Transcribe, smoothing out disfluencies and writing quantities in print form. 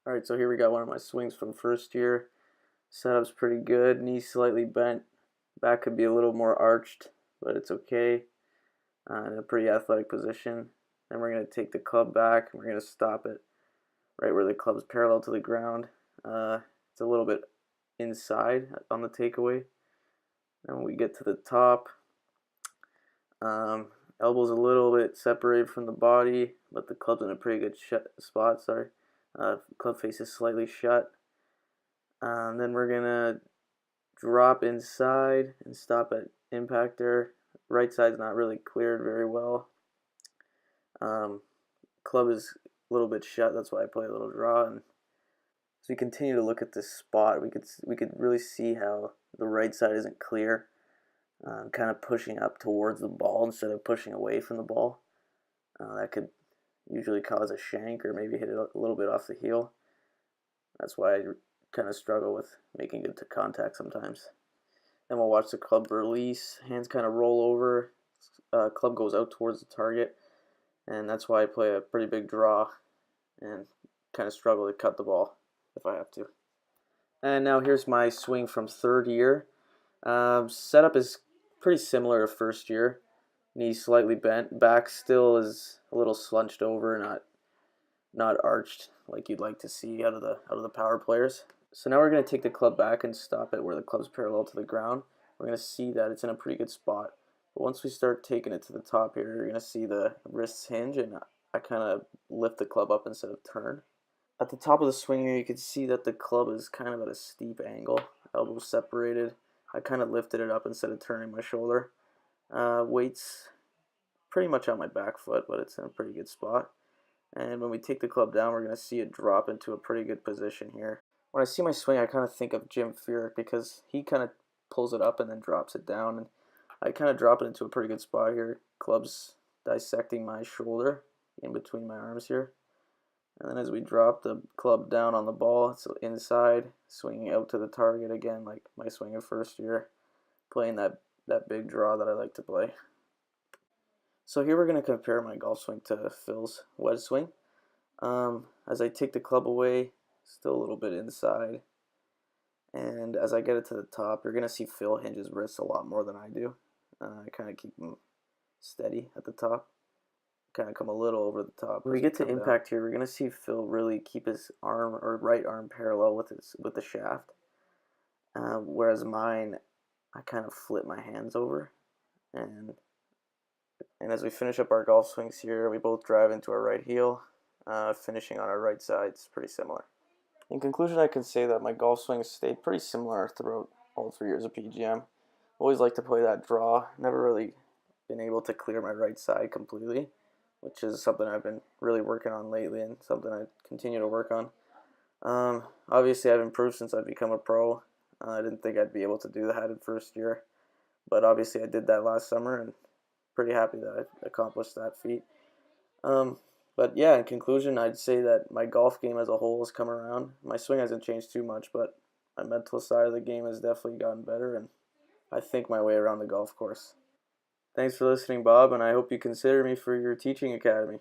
Alright, so here we got one of my swings from first year. Setup's pretty good, knee slightly bent, back could be a little more arched, but it's okay. In a pretty athletic position. Then we're going to take the club back and we're going to stop it right where the club's parallel to the ground. It's a little bit inside on the takeaway. Then when we get to the top, elbow's a little bit separated from the body, but the club's in a pretty good spot. Club face is slightly shut. Then we're gonna drop inside and stop at impact there. Right side's not really cleared very well. Club is a little bit shut, that's why I play a little draw. And as we continue to look at this spot, we could really see how the right side isn't clear. Kind of pushing up towards the ball instead of pushing away from the ball. That could usually cause a shank or maybe hit it a little bit off the heel. That's why I kind of struggle with making it to contact sometimes. Then we'll watch the club release, hands kind of roll over, club goes out towards the target, and that's why I play a pretty big draw and kind of struggle to cut the ball if I have to. And now here's my swing from third year. Setup is pretty similar to first year. Knee slightly bent, back still is a little slunched over, not arched like you'd like to see out of the power players. So now we're going to take the club back and stop it where the club's parallel to the ground. We're going to see that it's in a pretty good spot. But once we start taking it to the top here, you're going to see the wrists hinge, and I kind of lift the club up instead of turn. At the top of the swing here, you can see that the club is kind of at a steep angle, elbows separated. I kind of lifted it up instead of turning my shoulder. Weight's pretty much on my back foot, but it's in a pretty good spot. And when we take the club down, we're going to see it drop into a pretty good position here. When I see my swing, I kind of think of Jim Furyk because he kind of pulls it up and then drops it down. And I kind of drop it into a pretty good spot here. Club's dissecting my shoulder in between my arms here. And then as we drop the club down on the ball, it's inside, swinging out to the target again, like my swing of first year, playing that big draw that I like to play. So here we're going to compare my golf swing to Phil's wedge swing. As I take the club away, still a little bit inside. And as I get it to the top, you're going to see Phil hinge his wrists a lot more than I do. I kind of keep them steady at the top. Kind of come a little over the top. When we get to impact here, we're going to see Phil really keep his arm or right arm parallel with the shaft. Whereas mine, I kind of flip my hands over. And as we finish up our golf swings here, we both drive into our right heel, finishing on our right side. It's pretty similar. In conclusion, I can say that my golf swings stayed pretty similar throughout all 3 years of PGM. Always like to play that draw. Never really been able to clear my right side completely, which is something I've been really working on lately and something I continue to work on. Obviously, I've improved since I've become a pro. I didn't think I'd be able to do that in first year, but obviously I did that last summer and pretty happy that I accomplished that feat. But yeah, in conclusion, I'd say that my golf game as a whole has come around. My swing hasn't changed too much, but my mental side of the game has definitely gotten better, and I think my way around the golf course. Thanks for listening, Bob, and I hope you consider me for your teaching academy.